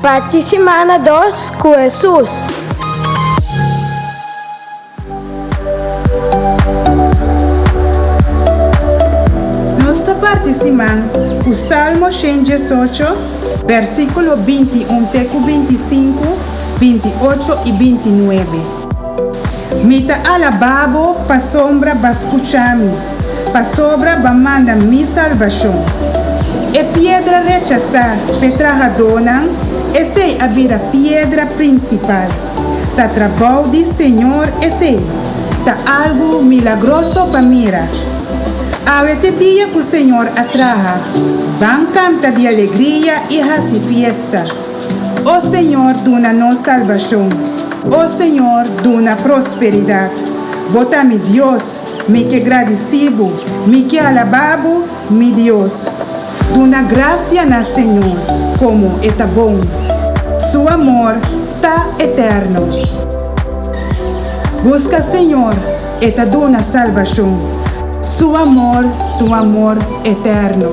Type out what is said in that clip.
Parte semana 2 com Jesus. Nossa parte semana, o Salmo 118, versículo 21 teco 25, 28 e 29. Mita alababo pa sombra bascuchami, pa sobra ba manda mi salvação. E piedra rechazar petraja donan, esse a vira piedra principal. Ta trabalho de Senhor esse, ta algo milagroso pa mira. Avete dia que o Senhor atraja, van canta de alegria e hace fiesta. O Senhor duna nos salvação, o Senhor duna prosperidade. Bota mi Deus, me que agradecido, me que alababo, mi Deus. Duna graça na Senhor, como está bom. Su amor tá eterno. Busca Senhor, eta duna salvação. Su amor, tu amor eterno.